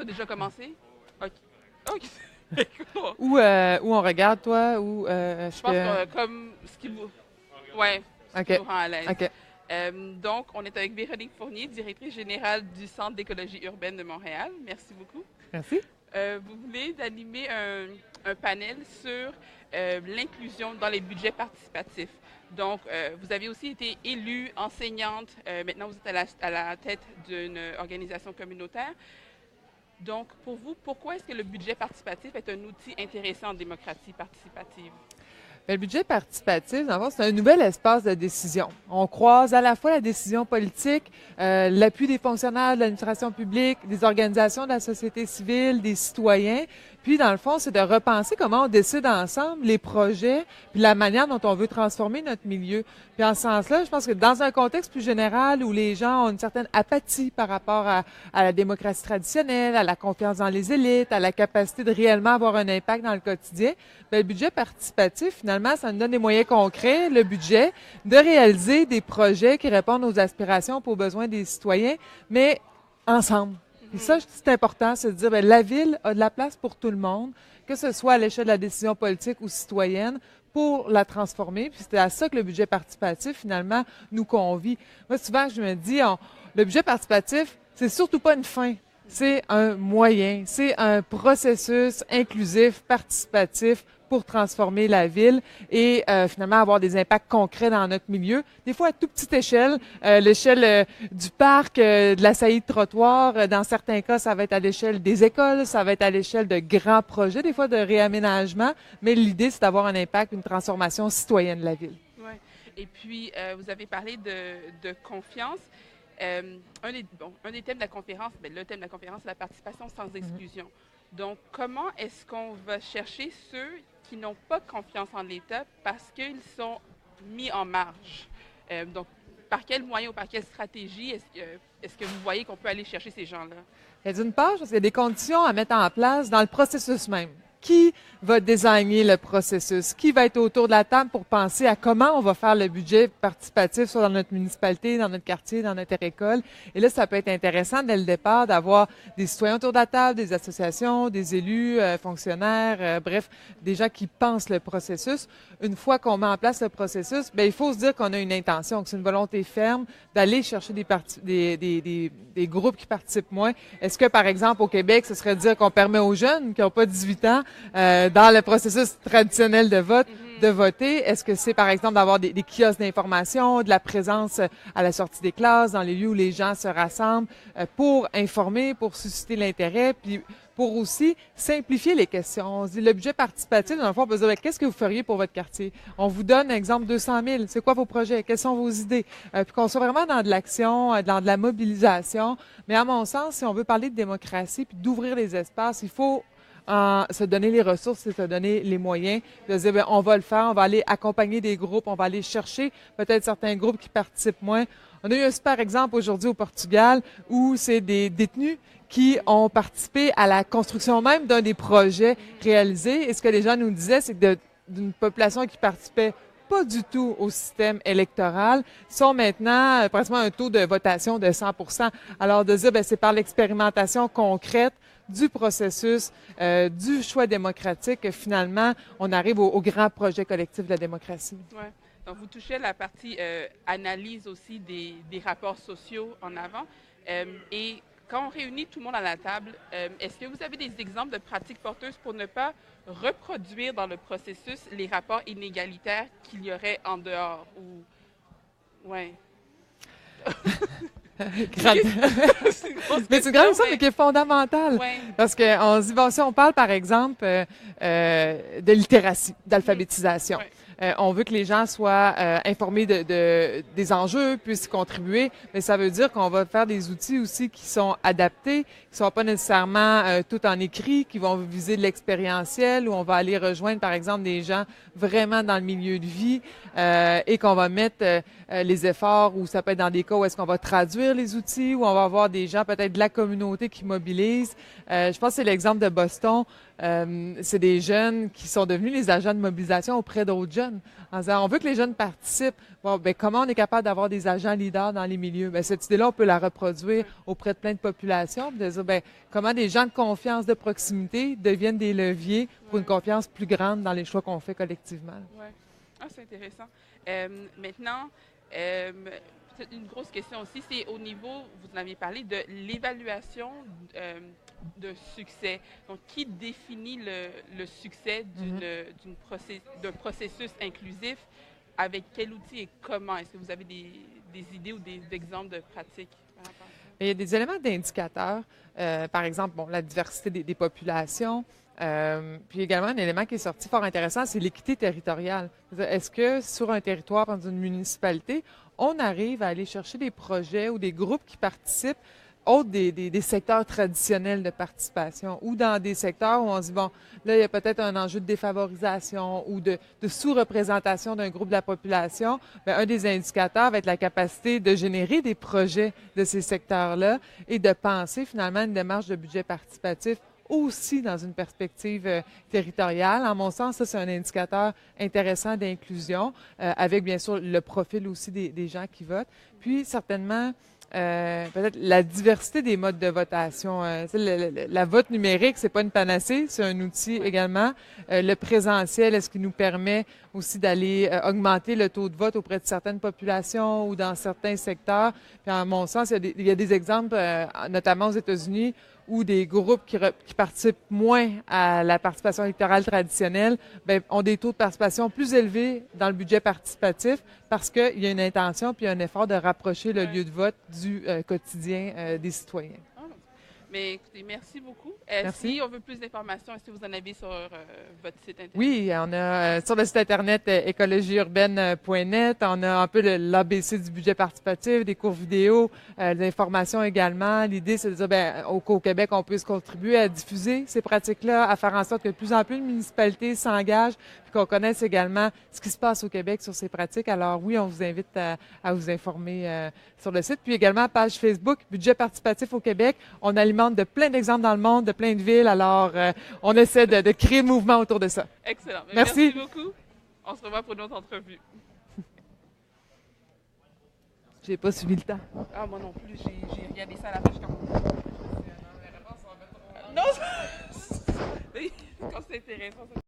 déjà commencé? OK. OK. Où on regarde, toi, ou Je pense que comme ce qui vous... Ouais, ce qui OK, vous rend à l'aise. OK. Donc, on est avec Véronique Fournier, directrice générale du Centre d'écologie urbaine de Montréal. Merci beaucoup. Merci. Vous venez d'animer un panel sur l'inclusion dans les budgets participatifs. Donc, vous avez aussi été élue enseignante. Maintenant, vous êtes à la tête d'une organisation communautaire. Donc, pour vous, pourquoi est-ce que le budget participatif est un outil intéressant en démocratie participative? Bien, le budget participatif, dans le fond, c'est un nouvel espace de décision. On croise à la fois la décision politique, l'appui des fonctionnaires de l'administration publique, des organisations de la société civile, des citoyens. Puis, dans le fond, c'est de repenser comment on décide ensemble les projets, puis la manière dont on veut transformer notre milieu. Puis, en ce sens-là, je pense que dans un contexte plus général où les gens ont une certaine apathie par rapport à la démocratie traditionnelle, à la confiance dans les élites, à la capacité de réellement avoir un impact dans le quotidien, bien, le budget participatif, finalement, ça nous donne des moyens concrets, le budget, de réaliser des projets qui répondent aux aspirations, aux besoins des citoyens, mais ensemble. Et ça, c'est important, c'est de dire, bien, la ville a de la place pour tout le monde, que ce soit à l'échelle de la décision politique ou citoyenne, pour la transformer. Puis c'est à ça que le budget participatif, finalement, nous convie. Moi, souvent, je me dis, le budget participatif, c'est surtout pas une fin. C'est un moyen, c'est un processus inclusif, participatif pour transformer la ville et finalement avoir des impacts concrets dans notre milieu. Des fois à toute petite échelle, l'échelle du parc, de la saillie de trottoir. Dans certains cas, ça va être à l'échelle des écoles, ça va être à l'échelle de grands projets, des fois de réaménagement. Mais l'idée, c'est d'avoir un impact, une transformation citoyenne de la ville. Ouais. Et puis, vous avez parlé de confiance. Un des thèmes de la conférence, bien, le thème de la conférence, c'est la participation sans exclusion. Donc, comment est-ce qu'on va chercher ceux qui n'ont pas confiance en l'État parce qu'ils sont mis en marge? Donc, par quel moyen ou par quelle stratégie est-ce que vous voyez qu'on peut aller chercher ces gens-là? Et d'une part, je pense qu'il y a des conditions à mettre en place dans le processus même. Qui va designer le processus? Qui va être autour de la table pour penser à comment on va faire le budget participatif, soit dans notre municipalité, dans notre quartier, dans notre école? Et là, ça peut être intéressant dès le départ d'avoir des citoyens autour de la table, des associations, des élus, fonctionnaires, bref, des gens qui pensent le processus. Une fois qu'on met en place le processus, bien, il faut se dire qu'on a une intention, que c'est une volonté ferme d'aller chercher des groupes qui participent moins. Est-ce que, par exemple, au Québec, ce serait de dire qu'on permet aux jeunes qui n'ont pas 18 ans dans le processus traditionnel de vote, de voter? Est-ce que c'est, par exemple, d'avoir des kiosques d'information, de la présence à la sortie des classes, dans les lieux où les gens se rassemblent pour informer, pour susciter l'intérêt, puis pour aussi simplifier les questions. On se dit, le budget participatif, dans le fond, on peut se dire, qu'est-ce que vous feriez pour votre quartier? On vous donne, exemple, 200 000. C'est quoi vos projets? Quelles sont vos idées? Puis qu'on soit vraiment dans de l'action, dans de la mobilisation. Mais à mon sens, si on veut parler de démocratie puis d'ouvrir les espaces, il faut se donner les ressources et se donner les moyens de dire, bien, on va le faire, on va aller accompagner des groupes, on va aller chercher peut-être certains groupes qui participent moins. On a eu un super exemple aujourd'hui au Portugal où c'est des détenus qui ont participé à la construction même d'un des projets réalisés. Et ce que les gens nous disaient, c'est que d'une population qui participait pas du tout au système électoral, sont maintenant pratiquement un taux de votation de 100 %. Alors de dire, bien, c'est par l'expérimentation concrète du processus, du choix démocratique, que finalement, on arrive au grand projet collectif de la démocratie. Ouais. Donc, vous touchez à la partie analyse aussi des rapports sociaux en avant. Et quand on réunit tout le monde à la table, est-ce que vous avez des exemples de pratiques porteuses pour ne pas reproduire dans le processus les rapports inégalitaires qu'il y aurait en dehors? Ou... Ouais. Mais c'est une grande question, mais qui est fondamentale. Ouais. Parce qu'on se dit, bon, si on parle, par exemple, de littératie, d'alphabétisation. Ouais. On veut que les gens soient informés des enjeux, puissent y contribuer, mais ça veut dire qu'on va faire des outils aussi qui sont adaptés, qui ne sont pas nécessairement tout en écrit, qui vont viser de l'expérientiel, où on va aller rejoindre, par exemple, des gens vraiment dans le milieu de vie et qu'on va mettre les efforts, ou ça peut être dans des cas où est-ce qu'on va traduire les outils, où on va avoir des gens peut-être de la communauté qui mobilisent. Je pense que c'est l'exemple de Boston. C'est des jeunes qui sont devenus les agents de mobilisation auprès d'autres jeunes. jeunes, en disant, on veut que les jeunes participent. Bon, ben, comment on est capable d'avoir des agents leaders dans les milieux? Ben, cette idée-là, on peut la reproduire auprès de plein de populations, puis de dire, ben, comment des gens de confiance, de proximité deviennent des leviers pour une confiance plus grande dans les choix qu'on fait collectivement. Ouais. Ah, c'est intéressant. Maintenant, peut-être une grosse question aussi, c'est au niveau, vous en avez parlé, de l'évaluation de succès. Donc, qui définit le succès d'un processus inclusif? Avec quel outil et comment? Est-ce que vous avez des idées ou des exemples de pratiques par rapport à ça? Il y a des éléments d'indicateurs, par exemple, bon, la diversité des populations. Puis également, un élément qui est sorti fort intéressant, c'est l'équité territoriale. Est-ce que sur un territoire, dans une municipalité, on arrive à aller chercher des projets ou des groupes qui participent autres des secteurs traditionnels de participation ou dans des secteurs où on se dit, bon, là, il y a peut-être un enjeu de défavorisation ou de sous-représentation d'un groupe de la population. Bien, un des indicateurs va être la capacité de générer des projets de ces secteurs-là et de penser finalement une démarche de budget participatif aussi dans une perspective territoriale. En mon sens, ça, c'est un indicateur intéressant d'inclusion, avec bien sûr le profil aussi des gens qui votent. Puis, certainement, peut-être la diversité des modes de votation. La vote numérique, c'est pas une panacée, c'est un outil également. Le présentiel, est-ce qui nous permet aussi d'aller augmenter le taux de vote auprès de certaines populations ou dans certains secteurs. Puis, en mon sens, il y a des exemples, notamment aux États-Unis, où des groupes qui participent moins à la participation électorale traditionnelle bien, ont des taux de participation plus élevés dans le budget participatif parce qu'il y a une intention puis un effort de rapprocher le lieu de vote du quotidien des citoyens. Mais écoutez, merci beaucoup. Merci. Si on veut plus d'informations, est-ce que vous en avez sur votre site Internet? Oui, on a sur le site Internet écologieurbaine.net, on a un peu l'ABC du budget participatif, des cours vidéo, des informations également. L'idée, c'est de dire, ben, au Québec, on peut se contribuer à diffuser ces pratiques-là, à faire en sorte que de plus en plus de municipalités s'engagent, puis qu'on connaisse également ce qui se passe au Québec sur ces pratiques. Alors oui, on vous invite à vous informer sur le site. Puis également, page Facebook, Budget participatif au Québec. On alimente de plein d'exemples dans le monde, de plein de villes. Alors, on essaie de créer le mouvement autour de ça. Excellent. Merci. Merci beaucoup. On se revoit pour une autre entrevue. J'ai pas suivi le temps. Ah, moi non plus. J'ai regardé ça à la page comme... Non! Quand c'est intéressant, ça